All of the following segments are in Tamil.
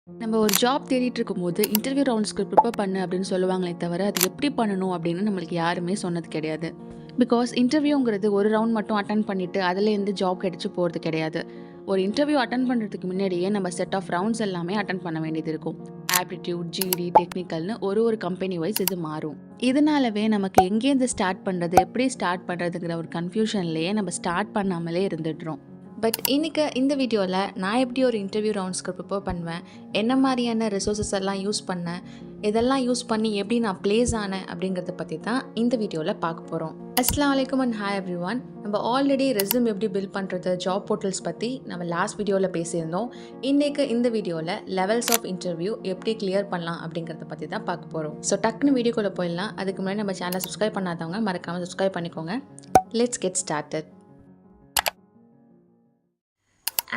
நம்ம ஒரு ஜாப் தேடிட்டு இருக்கும்போது இன்டர்வியூ ரவுண்ட்ஸ்க்கு ப்ரிப்பேர் பண்ணு அப்படின்னு சொல்லுவாங்களே தவிர அது எப்படி பண்ணணும் அப்படின்னு நம்மளுக்கு யாருமே சொன்னது கிடையாது. பிகாஸ் இன்டர்வியூங்கிறது ஒரு ரவுண்ட் மட்டும் அட்டன் பண்ணிட்டு அதுலேருந்து ஜாப் கிடைச்சி போகிறது கிடையாது. ஒரு இன்டர்வியூ அட்டன் பண்ணுறதுக்கு முன்னாடியே நம்ம செட் ஆஃப் ரவுண்ட்ஸ் எல்லாமே அட்டன் பண்ண வேண்டியது இருக்கும். ஆப்டிடியூட், ஜிடி, டெக்னிக்கல்னு ஒரு கம்பெனி வைஸ் இது மாறும். இதனாலவே நமக்கு எங்கேருந்து ஸ்டார்ட் பண்ணுறது, எப்படி ஸ்டார்ட் பண்ணுறதுங்கிற ஒரு கன்ஃபியூஷன்லேயே நம்ம ஸ்டார்ட் பண்ணாமலே இருந்துடுறோம். பட் இன்றைக்கி இந்த வீடியோவில் நான் எப்படி ஒரு இன்டர்வியூ ரவுண்ட்ஸ்க்கு ப்ரிப்பேர் பண்ணுவேன், என்ன மாதிரியான ரிசோர்ஸஸ் எல்லாம் யூஸ் பண்ணேன், இதெல்லாம் யூஸ் பண்ணி எப்படி நான் ப்ளேஸ் ஆனேன் அப்படிங்கிறத பற்றி தான் இந்த வீடியோவில் பார்க்க போகிறோம். அஸ்ஸலாமு அலைக்கும் அண்ட் ஹாய் எவ்ரிவன். நம்ம ஆல்ரெடி ரெஸ்யூம் எப்படி பில்ட் பண்ணுறது, ஜாப் போர்ட்டல்ஸ் பற்றி நம்ம லாஸ்ட் வீடியோவில் பேசியிருந்தோம். இன்றைக்கு இந்த வீடியோவில் லெவல்ஸ் ஆஃப் இன்டர்வியூ எப்படி கிளியர் பண்ணலாம் அப்படிங்கிறத பற்றி தான் பார்க்க போகிறோம். ஸோ டக்குன்னு வீடியோக்குள்ளே போயிடலாம். அதுக்கு முன்னாடி நம்ம சேனலை சப்ஸ்கிரைப் பண்ணாதவங்க மறக்காமல் சப்ஸ்கிரைப் பண்ணிக்கோங்க. Let's get started.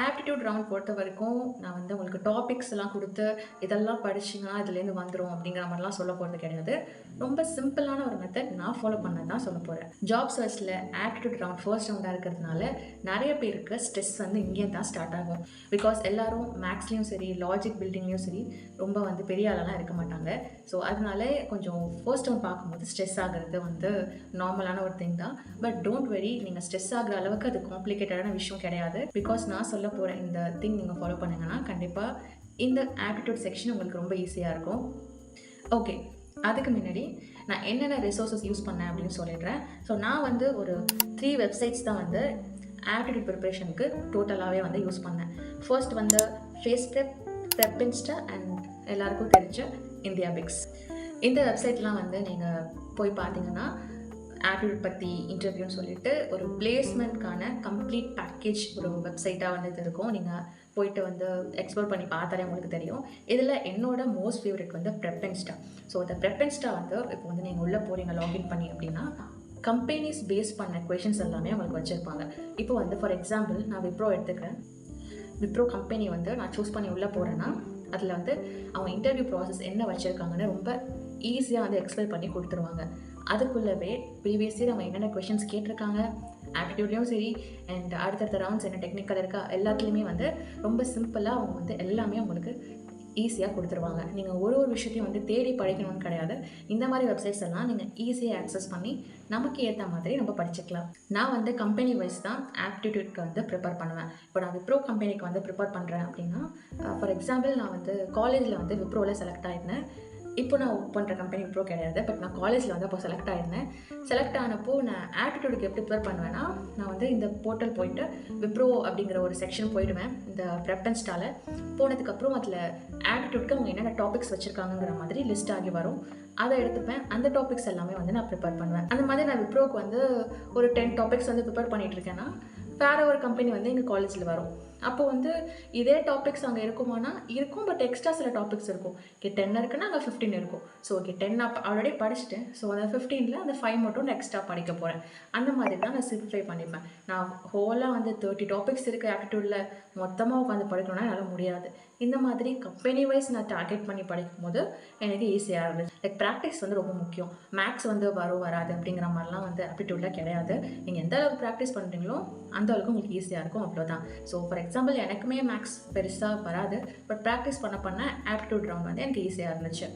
Aptitude round பொறுத்த வரைக்கும் நான் வந்து உங்களுக்கு டாபிக்ஸ் எல்லாம் கொடுத்து இதெல்லாம் படிச்சிங்கன்னா இதுலேருந்து வந்துடும் அப்படிங்கிற மாதிரிலாம் சொல்ல போகிறது கிடையாது. ரொம்ப சிம்பிளான ஒரு மெத்தட் நான் ஃபாலோ பண்ண தான் சொல்ல போகிறேன். ஜாப் சர்ச்சில் ஆப்டிடியூட் ரவுண்ட் ஃபர்ஸ்ட் ரவுண்டாக இருக்கிறதுனால நிறைய பேருக்கு ஸ்ட்ரெஸ் வந்து இங்கே தான் ஸ்டார்ட் ஆகும். பிகாஸ் எல்லாரும் மேக்ஸ்லேயும் சரி லாஜிக் பில்டிங்லேயும் சரி ரொம்ப வந்து பெரிய ஆளெல்லாம் இருக்க மாட்டாங்க. ஸோ அதனால கொஞ்சம் ஃபர்ஸ்ட் ரவுண்ட் பார்க்கும்போது ஸ்ட்ரெஸ் ஆகிறது வந்து நார்மலான ஒரு திங் தான். பட் டோன்ட் வெரி, நீங்கள் ஸ்ட்ரெஸ் ஆகிற அளவுக்கு அது காம்ப்ளிகேட்டடான விஷயம் கிடையாது. பிகாஸ் நான் சொல்ல போகிற இந்த திங் நீங்கள் ஃபாலோ பண்ணிங்கன்னா கண்டிப்பாக இந்த ஆப்டிடியூட் செக்ஷன் உங்களுக்கு ரொம்ப ஈஸியாக இருக்கும். ஓகே, அதுக்கு முன்னாடி நான் என்னென்ன ரிசோர்ஸஸ் யூஸ் பண்ணேன் அப்படின்னு சொல்லிடுறேன். ஸோ நான் வந்து ஒரு 3 வெப்சைட்ஸ் தான் வந்து ஆப்டிடியூட் ப்ரிப்பரேஷனுக்கு டோட்டலாகவே வந்து யூஸ் பண்ணேன். ஃபர்ஸ்ட் வந்து ஃபேஸ்ப்ரெப், ப்ரெப்பின்ஸ்டா அண்ட் எல்லாருக்கும் தெரிஞ்ச இந்தியாபிக்ஸ். இந்த வெப்சைட்லாம் வந்து நீங்கள் போய் பார்த்தீங்கன்னா ஆப்டிடியூட் பற்றி இன்டர்வியூன்னு சொல்லிட்டு ஒரு பிளேஸ்மெண்ட்கான கம்ப்ளீட் பேக்கேஜ் ஒரு வெப்சைட்டாக வந்து இது இருக்கும். நீங்கள் போயிட்டு வந்து எக்ஸ்ப்ளோர் பண்ணி பார்த்தாலே உங்களுக்கு தெரியும். இதில் என்னோட மோஸ்ட் ஃபேவரட் வந்து ப்ரெப்பின்ஸ்டா. ஸோ இந்த ப்ரெப்பின்ஸ்டா வந்து இப்போ வந்து நீங்கள் உள்ளே போகிறீங்க லாகின் பண்ணி அப்படின்னா கம்பெனிஸ் பேஸ் பண்ண கொஷின்ஸ் எல்லாமே உங்களுக்கு வச்சுருப்பாங்க. இப்போ வந்து ஃபார் எக்ஸாம்பிள் நான் விப்ரோ எடுத்துக்கிறேன். விப்ரோ கம்பெனி வந்து நான் சூஸ் பண்ணி உள்ளே போகிறேன்னா அதில் வந்து அவங்க இன்டர்வியூ ப்ராசஸ் என்ன வச்சுருக்காங்கன்னு ரொம்ப ஈஸியாக வந்து எக்ஸ்பிளைன் பண்ணி கொடுத்துருவாங்க. அதுக்குள்ளவே ப்ரீவியஸ் இயர் அவங்க என்னென்ன கொஷின்ஸ் கேட்டிருக்காங்க, ஆப்டிடியூட்லேயும் சரி அண்ட் அடுத்தடுத்த ரவுண்ட்ஸ் என்ன டெக்னிக்கல் இருக்கா எல்லாத்துலேயுமே வந்து ரொம்ப சிம்பிளாக அவங்க வந்து எல்லாமே உங்களுக்கு ஈஸியாக கொடுத்துருவாங்க. நீங்கள் ஒரு விஷயத்தையும் வந்து தேடி படிக்கணும்னு கிடையாது. இந்த மாதிரி வெப்சைட்ஸ் எல்லாம் நீங்கள் ஈஸியாக ஆக்சஸ் பண்ணி நமக்கு ஏற்ற மாதிரி நம்ம படிச்சுக்கலாம். நான் வந்து கம்பெனி வைஸ் தான் ஆப்டிடியூட்க்கு வந்து ப்ரிப்பேர் பண்ணுவேன். இப்போ நான் விப்ரோ கம்பெனிக்கு வந்து ப்ரிப்பேர் பண்ணுறேன் அப்படின்னா ஃபார் எக்ஸாம்பிள் நான் வந்து காலேஜில் வந்து விப்ரோவில் செலக்ட் ஆகிருந்தேன். இப்போ நான் ஒர்க் பண்ணுற கம்பெனி விப்ரோ கிடையாது. பட் நான் காலேஜில் வந்து அப்போ செலக்ட் ஆகிருந்தேன். செலக்ட் ஆனப்போ நான் ஆப்டிடியூடுக்கு எப்படி ப்ரிப்பேர் பண்ணுவேன்னா நான் வந்து இந்த போர்ட்டல் போயிட்டு விப்ரோ அப்படிங்கிற ஒரு செக்ஷன் போயிடுவேன். இந்த ப்ரெப்பன்ஸ்டால போனதுக்கப்புறம் அதில் ஆப்டிடியூட்க்கு அவங்க என்னென்ன டாபிக்ஸ் வச்சுருக்காங்கிற மாதிரி லிஸ்ட் ஆகி வரும். அதை எடுத்துப்பேன். அந்த டாபிக்ஸ் எல்லாமே வந்து நான் ப்ரிப்பேர் பண்ணுவேன். அந்த மாதிரி நான் விப்ரோவுக்கு வந்து ஒரு 10 டாபிக்ஸ் வந்து ப்ரிப்பேர் பண்ணிகிட்ருக்கேன்னா வேறு ஒரு கம்பெனி வந்து எங்கள் காலேஜில் வரும். அப்போ வந்து இதே டாபிக்ஸ் அங்கே இருக்குமானா இருக்கும், பட் எக்ஸ்ட்ரா சில டாபிக்ஸ் இருக்கும். ஓகே 10 இருக்குன்னா அங்கே 15 இருக்கும். ஸோ ஓகே 10 நான் ஆல்ரெடி படிச்சுட்டேன். ஸோ அந்த 15ல் அந்த 5 மட்டும் நான் எக்ஸ்ட்ரா படிக்க போகிறேன். அந்த மாதிரி தான் நான் சிம்பிளிஃபை பண்ணிப்பேன். நான் ஹோலாக வந்து 30 டாபிக்ஸ் இருக்குது ஆப்டிடியூடில் மொத்தமாக உட்காந்து படிக்கணும்னா என்னால் முடியாது. இந்த மாதிரி கம்பெனி வைஸ் நான் டார்கெட் பண்ணி படிக்கும் போது எனக்கு ஈஸியாக இருந்துச்சு. லைக் ப்ராக்டிஸ் வந்து ரொம்ப முக்கியம். மேக்ஸ் வந்து வராது அப்படிங்கிற மாதிரிலாம் வந்து ஆப்டிடியூடில் கிடையாது. நீங்கள் எந்த அளவுக்கு ப்ராக்டிஸ் பண்ணுறீங்களோ அந்த அளவுக்கு உங்களுக்கு ஈஸியாக இருக்கும், அவ்வளோதான். ஸோ ஃபார் எக்ஸாம்பிள் எனக்குமே மேக்ஸ் பெருசாக வராது, பட் ப்ராக்டிஸ் பண்ண ஆப்டிடியூட் ரவுண்ட் வந்து எனக்கு ஈஸியாக இருந்துச்சு.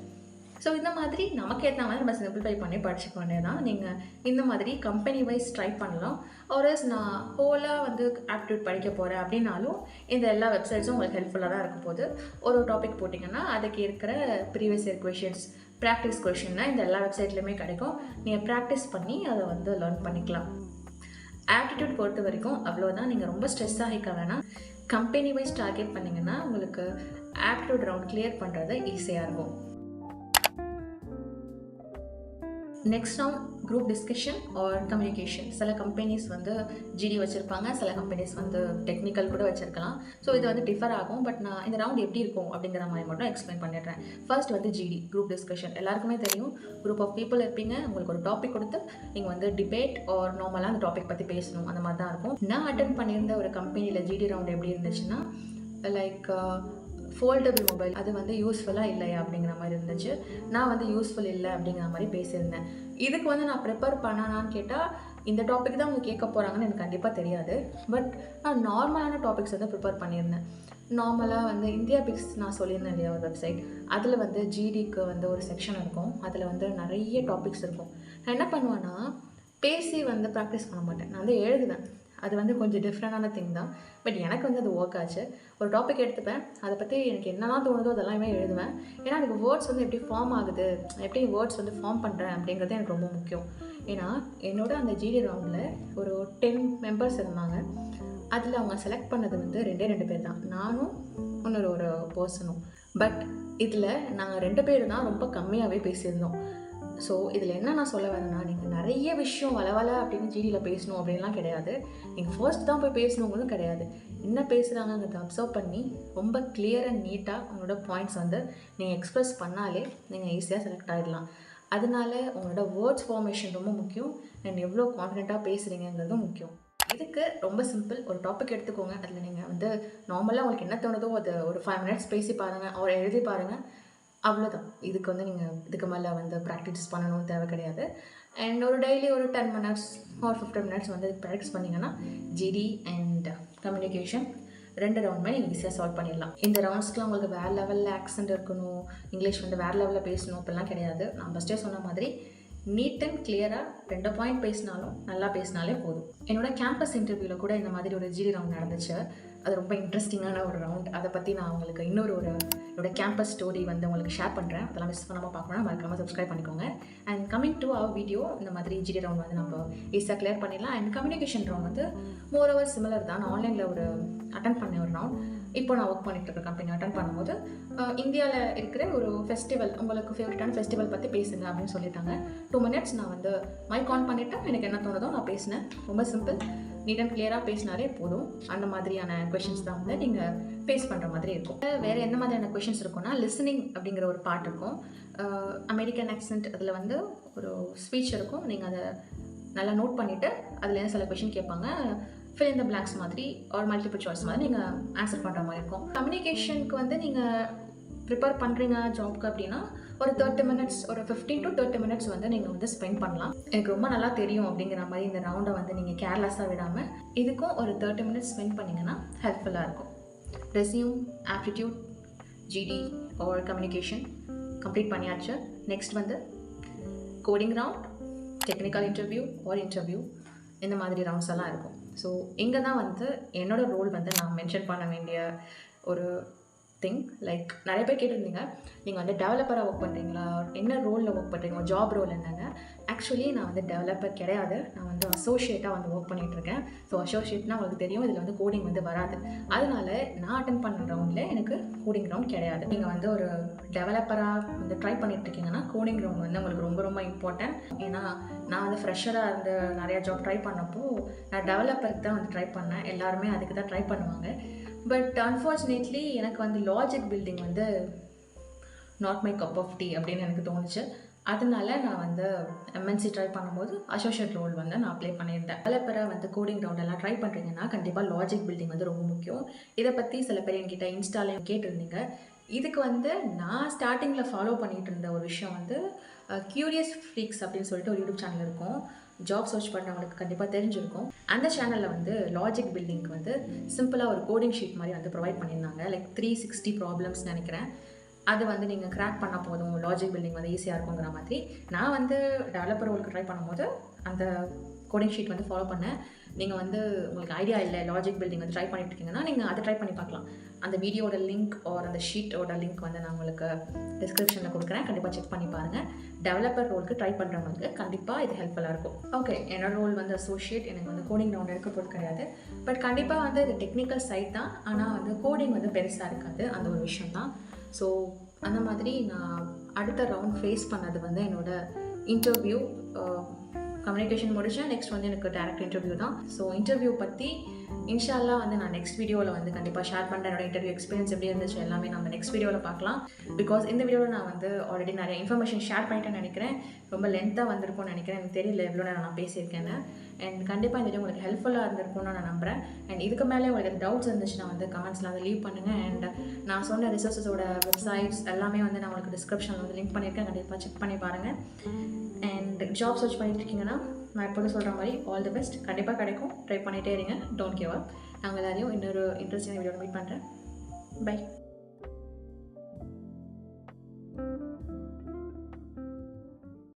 ஸோ இந்த மாதிரி நமக்கு ஏற்ற மாதிரி நம்ம சிம்பிளிஃபை பண்ணி படிச்சுக்க வேண்டியதான். நீங்கள் இந்த மாதிரி கம்பெனி வைஸ் ட்ரை பண்ணலாம். ஆர்எஸ் நான் ஹோலாக வந்து ஆப்டிடியூட் படிக்க போகிறேன் அப்படின்னாலும் இந்த எல்லா வெப்சைட்ஸும் உங்களுக்கு ஹெல்ப்ஃபுல்லாக தான் இருக்கும். போது ஒரு டாபிக் போட்டிங்கன்னா அதுக்கு இருக்கிற ப்ரீவியஸ் இயர் கொஷின்ஸ், ப்ராக்டிஸ் கொஷின்னா இந்த எல்லா வெப்சைட்லேயுமே கிடைக்கும். நீங்கள் ப்ராக்டிஸ் பண்ணி அதை வந்து லேர்ன் பண்ணிக்கலாம். ஆப்டிடியூட் பொறுத்த வரைக்கும் அவ்வளோதான். நீங்கள் ரொம்ப ஸ்ட்ரெஸ் ஆகிக்க வேணாம். கம்பெனி வைஸ் டார்கெட் பண்ணிங்கன்னா உங்களுக்கு ஆப்டிடியூட் ரவுண்ட் கிளியர் பண்ணுறது ஈஸியாக இருக்கும். Next round group discussion or communication. சில கம்பெனிஸ் வந்து ஜிடி வச்சுருப்பாங்க, சில கம்பெனிஸ் வந்து டெக்னிக்கல் கூட வச்சுருக்கலாம். ஸோ இது வந்து டிஃபர் ஆகும். பட் நான் இந்த ரவுண்ட் எப்படி இருக்கும் அப்படிங்கிற மாதிரி மட்டும் எக்ஸ்பிளைன் பண்ணிடுறேன். ஃபர்ஸ்ட் வந்து ஜிடி குரூப் டிஸ்கஷன். எல்லாருக்குமே தெரியும், குரூப் ஆஃப் பீப்புள் இருப்பீங்க. உங்களுக்கு ஒரு டாபிக் கொடுத்து நீங்கள் வந்து டிபேட் ஆர் நார்மலாக அந்த டாபிக் பற்றி பேசணும், அந்த மாதிரி தான் இருக்கும். நான் அட்டென்ட் பண்ணியிருந்த ஒரு கம்பெனியில் ஜிடி ரவுண்ட் எப்படி இருந்துச்சுன்னா லைக் ஃபோல்டபிள் மொபைல் அது வந்து யூஸ்ஃபுல்லாக இல்லையா அப்படிங்கிற மாதிரி இருந்துச்சு. நான் வந்து யூஸ்ஃபுல் இல்லை அப்படிங்கிற மாதிரி பேசியிருந்தேன். இதுக்கு வந்து நான் ப்ரிப்பேர் பண்ணானான்னு கேட்டால் இந்த டாபிக் தான் அவங்க கேட்க போகிறாங்கன்னு எனக்கு கண்டிப்பாக தெரியாது. பட் நான் நார்மலான டாபிக்ஸ் வந்து ப்ரிப்பேர் பண்ணியிருந்தேன். நார்மலாக வந்து இந்தியா பிக்ஸ் நான் சொல்லியிருந்தேன் இல்லையா ஒரு வெப்சைட், அதில் வந்து ஜிடிக்கு வந்து ஒரு செக்ஷன் இருக்கும். அதில் வந்து நிறைய டாபிக்ஸ் இருக்கும். நான் என்ன பண்ணுவேன்னா, பேசி வந்து ப்ராக்டிஸ் பண்ண மாட்டேன். நான் வந்து எழுதுவேன். அது வந்து கொஞ்சம் டிஃப்ரெண்டான திங் தான். பட் எனக்கு வந்து அது ஒர்க் ஆச்சு. ஒரு டாபிக் எடுத்துப்பேன், அதை பற்றி எனக்கு என்னெல்லாம் தோணுதோ அதெல்லாமே எழுதுவேன். ஏன்னா எனக்கு வேர்ட்ஸ் வந்து எப்படி ஃபார்ம் ஆகுது, எப்படி வேர்ட்ஸ் வந்து ஃபார்ம் பண்ணுறேன் அப்படிங்கிறது எனக்கு ரொம்ப முக்கியம். ஏன்னா என்னோட அந்த ஜிடி ரவுண்டில் ஒரு 10 மெம்பர்ஸ் இருந்தாங்க. அதில் அவங்க செலக்ட் பண்ணது வந்து 2 பேர் தான், நானும் இன்னொரு ஒரு பர்சனும். பட் இதில் நாங்கள் 2 பேர் தான் ரொம்ப கம்மியாகவே பேசியிருந்தோம். ஸோ இதில் என்ன நான் சொல்ல வரேன்னா, நீங்கள் நிறைய விஷயம் வளவல அப்படின்னு ஜிடியில் பேசணும் அப்படின்லாம் கிடையாது. நீங்கள் ஃபர்ஸ்ட் தான் போய் பேசணுங்களும் கிடையாது. என்ன பேசுகிறாங்கங்கிறத அப்சர்வ் பண்ணி ரொம்ப கிளியர் அண்ட் நீட்டாக உங்களோட பாயிண்ட்ஸ் வந்து நீங்கள் எக்ஸ்ப்ரெஸ் பண்ணாலே நீங்கள் ஈஸியாக செலக்ட் ஆகிடலாம். அதனால உங்களோட வேர்ட்ஸ் ஃபார்மேஷன் ரொம்ப முக்கியம் அண்ட் எவ்வளோ கான்ஃபிடென்ட்டாக பேசுகிறீங்கிறதும் முக்கியம். இதுக்கு ரொம்ப சிம்பிள். ஒரு டாபிக் எடுத்துக்கோங்க. அதில் நீங்கள் வந்து நார்மலாக உங்களுக்கு என்ன தோணுதோ அது ஒரு 5 மினிட்ஸ் பேசி பாருங்கள், அவர் எழுதி பாருங்கள். அவ்வளோதான். இதுக்கு வந்து நீங்கள் இதுக்கு மேலே வந்து ப்ராக்டிஸ் பண்ணணும்னு தேவை கிடையாது. அண்ட் ஒரு டெய்லி ஒரு 10 மினிட்ஸ் ஆர் 15 மினிட்ஸ் வந்து ப்ராக்டிஸ் பண்ணிங்கன்னா ஜிடி அண்ட் கம்யூனிகேஷன் 2 ரவுண்டுமே நீங்கள் ஈஸியாக சால்வ் பண்ணிடலாம். இந்த ரவுண்ட்ஸ்க்குலாம் உங்களுக்கு வேறு லெவலில் ஆக்சென்ட் இருக்கணும், இங்கிலீஷ் வந்து வேறு லெவலில் பேசணும் அப்படிலாம் கிடையாது. நான் ஃபஸ்ட்டே சொன்ன மாதிரி நீட் அண்ட் கிளியராக 2 பாயிண்ட் பேசினாலும் நல்லா பேசினாலே போதும். என்னோட கேம்பஸ் இன்டர்வியூவில் கூட இந்த மாதிரி ஒரு ஜிடி ரவுண்ட் நடந்துச்சு. அது ரொம்ப இன்ட்ரெஸ்டிங்கான ஒரு ரவுண்ட். அதை பற்றி நான் உங்களுக்கு என்னோட கேம்பஸ் ஸ்டோரி வந்து உங்களுக்கு ஷேர் பண்ணுறேன். அதெல்லாம் மிஸ் பண்ணாமல் பார்க்கணும்னா மறக்காமல் சப்ஸ்கிரைப் பண்ணிக்கோங்க. And coming to our video, இந்த மாதிரி ஜிடி ரவுண்ட் வந்து நம்ம ஈஸியாக கிளியர் பண்ணிடலாம். அண்ட் கம்யூனிகேஷன் ரவுண்ட் வந்து மோரோவர் சிமிலர் தான். நான் ஆன்லைனில் ஒரு அட்டன் பண்ண ஒரு ரவுண்ட். இப்போ நான் ஒர்க் பண்ணிட்டு இருக்க கம்பெனி அட்டன் பண்ணும்போது இந்தியாவில் இருக்கிற ஒரு ஃபெஸ்டிவல், உங்களுக்கு ஃபேவரட்டான ஃபெஸ்டிவல் பற்றி பேசுங்க அப்படின்னு சொல்லிட்டாங்க. 2 மினிட்ஸ் நான் வந்து மைக் ஆன் பண்ணிவிட்டு எனக்கு என்ன தோணுதோ நான் பேசினேன். ரொம்ப சிம்பிள், நீட் அண்ட் கிளியராக பேசினாலே போதும். அந்த மாதிரியான கொஷின்ஸ் தான் வந்து நீங்கள் ஃபேஸ் பண்ணுற மாதிரி இருக்கும். வேறு எந்த மாதிரியான கொஷின்ஸ் இருக்கும்னா, லிசனிங் அப்படிங்கிற ஒரு பார்ட் இருக்கும். அமெரிக்கன் ஆக்சென்ட் அதில் வந்து ஒரு ஸ்பீச் இருக்கும். நீங்கள் அதை நல்லா நோட் பண்ணிவிட்டு அதில் சில கொஷின் கேட்பாங்க. ஃபில் இன் த பிளாங்க்ஸ் மாதிரி ஒரு மல்டிபிள் சாய்ஸ் மாதிரி நீங்கள் ஆன்சர் பண்ணுற மாதிரி இருக்கும். கம்யூனிகேஷனுக்கு வந்து நீங்கள் ப்ரிப்பேர் பண்ணுறீங்க ஜாப்க்கு அப்படின்னா ஒரு 30 மினிட்ஸ், ஒரு 15 to 30 மினிட்ஸ் வந்து நீங்கள் வந்து ஸ்பெண்ட் பண்ணலாம். எனக்கு ரொம்ப நல்லா தெரியும் அப்படிங்கிற மாதிரி இந்த ரவுண்டை வந்து நீங்கள் கேர்லெஸ்ஸாக விடாமல் இதுக்கும் ஒரு 30 மினிட்ஸ் ஸ்பெண்ட் பண்ணிங்கன்னா ஹெல்ப்ஃபுல்லாக இருக்கும். Resume, aptitude, GD or communication complete பண்ணியாச்சு. நெக்ஸ்ட் வந்து coding round, technical interview or interview, இந்த மாதிரி ரவுண்ட்ஸ் எல்லாம் இருக்கும். ஸோ இங்கே தான் வந்து என்னோடய ரோல் வந்து நான் மென்ஷன் பண்ண வேண்டிய ஒரு திங். லைக் நிறைய பேர் கேட்டிருந்தீங்க, நீங்கள் வந்து டெவலப்பராக ஒர்க் பண்ணுறீங்களா, என்ன ரோலில் ஒர்க் பண்ணுறீங்க, ஜாப் ரோல் என்னென்னு. ஆக்சுவலி நான் வந்து டெவலப்பர் கிடையாது, நான் வந்து அசோசியேட்டாக வந்து ஒர்க் பண்ணிகிட்ருக்கேன். ஸோ அசோசியேட்னா உங்களுக்கு தெரியும், இதில் வந்து கோடிங் வந்து வராது. அதனால நான் அட்டன் பண்ண ரவுண்டில் எனக்கு கோடிங் ரவுண்ட் கிடையாது. நீங்கள் வந்து ஒரு டெவலப்பராக வந்து ட்ரை பண்ணிகிட்ருக்கீங்கன்னா கோடிங் ரவுண்ட் வந்து உங்களுக்கு ரொம்ப ரொம்ப இம்பார்ட்டன்ட். ஏன்னா நான் வந்து ஃப்ரெஷராக இருந்து நிறையா ஜாப் ட்ரை பண்ணப்போ நான் டெவலப்பருக்கு தான் வந்து ட்ரை பண்ணேன். எல்லாருமே அதுக்கு தான் ட்ரை பண்ணுவாங்க. பட் அன்ஃபார்ச்சுனேட்லி எனக்கு வந்து லாஜிக் பில்டிங் வந்து not my cup of tea அப்படின்னு எனக்கு தோணுச்சு. அதனால நான் வந்து எம்என்சி ட்ரை பண்ணும்போது அசோசியேட் ரோல் வந்து நான் அப்ளை பண்ணியிருந்தேன். டெவலப்பராக வந்து கோடிங் ரவுண்ட் எல்லாம் ட்ரை பண்ணுறீங்கன்னா கண்டிப்பாக லாஜிக் பில்டிங் வந்து ரொம்ப முக்கியம். இதை பற்றி சில பேர் என்கிட்ட இன்ஸ்டாலையும் கேட்டிருந்தீங்க. இதுக்கு வந்து நான் ஸ்டார்டிங்கில் ஃபாலோ பண்ணிகிட்டு இருந்த ஒரு விஷயம் வந்து க்யூரியஸ் ஃப்ரீக்ஸ் அப்படின்னு சொல்லிட்டு ஒரு யூடியூப் சேனல் இருக்கும். ஜாப் சர்ச் பண்ணுறவங்களுக்கு கண்டிப்பாக தெரிஞ்சிருக்கும். அந்த சேனலில் வந்து லாஜிக் பில்டிங்க்கு வந்து சிம்பிளாக ஒரு கோடிங் ஷீட் மாதிரி வந்து ப்ரொவைட் பண்ணியிருந்தாங்க. லைக் 360 ப்ராப்ளம்ஸ் நினைக்கிறேன். அது வந்து நீங்கள் கிராக் பண்ணால் போதும், லாஜிக் பில்டிங் வந்து ஈஸியாக இருக்குங்கிற மாதிரி. நான் வந்து டெவலப்பர் ரோலுக்கு ட்ரை பண்ணும்போது அந்த கோடிங் ஷீட் வந்து ஃபாலோ பண்ணேன். நீங்கள் வந்து உங்களுக்கு ஐடியா இல்லை லாஜிக் பில்டிங் வந்து ட்ரை பண்ணிட்டு இருக்கீங்கன்னா நீங்கள் அதை ட்ரை பண்ணி பார்க்கலாம். அந்த வீடியோட லிங்க் ஆர் அந்த ஷீட்டோட லிங்க் வந்து நான் உங்களுக்கு டிஸ்கிரிப்ஷனில் கொடுக்குறேன். கண்டிப்பாக செக் பண்ணி பாருங்கள். டெவலப்பர் ரோலுக்கு ட்ரை பண்ணுறவங்களுக்கு கண்டிப்பாக இது ஹெல்ப்ஃபுல்லாக இருக்கும். ஓகே, என்னோட ரோல் வந்து அசோசியேட். எனக்கு வந்து கோடிங் ரவுண்ட் எடுக்க போகிறது கிடையாது. பட் கண்டிப்பாக வந்து இது டெக்னிக்கல் சைட் தான். ஆனால் வந்து கோடிங் வந்து பெருசாக இருக்காது, அந்த ஒரு விஷயம் தான். ஸோ அந்த மாதிரி நான் அடுத்த ரவுண்ட் ஃபேஸ் பண்ணது வந்து என்னோடய இன்டர்வியூ. கம்யூனிகேஷன் முடிச்சேன். நெக்ஸ்ட் வந்து எனக்கு டேரக்ட் இன்டர்வியூ தான். ஸோ இன்டர்வியூ பற்றி இன்ஷால்லா வந்து நான் நெக்ஸ்ட் வீடியோவில் வந்து கண்டிப்பாக ஷேர் பண்ணுறேன். என்னோட இன்டர்வியூ எக்ஸ்பீரியன்ஸ் எப்படி இருந்துச்சு எல்லாமே நம்ம நெக்ஸ்ட் வீடியோவில் பார்க்கலாம். பிகாஸ் இந்த வீடியோவில் நான் வந்து ஆல்ரெடி நிறைய இன்ஃபர்மேஷன் ஷேர் பண்ணிட்டேன்னு நினைக்கிறேன். ரொம்ப லென்த்தாக வந்திருக்கும்னு நினைக்கிறேன். எனக்கு தெரியல எவ்வளோ நேரம் நான் பேசியிருக்கேன்னு. அண்ட் கண்டிப்பாக இந்த வீடியோ உங்களுக்கு ஹெல்ப்ஃபுல்லாக இருந்திருக்கும்னு நான் நம்புகிறேன். அண்ட் இதுக்கு மேலே உங்களுக்கு டவுட்ஸ் இருந்துச்சுன்னா வந்து கமெண்ட்ஸில் வந்து லீவ் பண்ணுங்கள். அண்ட் நான் சொன்ன ரிசோர்ஸஸோட வெப்சைட்ஸ் எல்லாமே வந்து நான் உங்களுக்கு டிஸ்கிரிப்ஷனில் வந்து லிங்க் பண்ணியிருக்கேன். கண்டிப்பாக செக் பண்ணி பாருங்கள். அண்ட் ஜாப் சர்ச் பண்ணிட்டு இருக்கீங்கன்னா நான் எப்போதும் சொல்கிற மாதிரி ஆல் தி பெஸ்ட். கண்டிப்பாக கிடைக்கும். ட்ரை பண்ணிகிட்டே இருங்க. Don't give up. நாங்கள் எல்லாரையும் இன்னொரு இன்ட்ரெஸ்டிங் வீடியோவில் மீட் பண்ணுறேன். பை.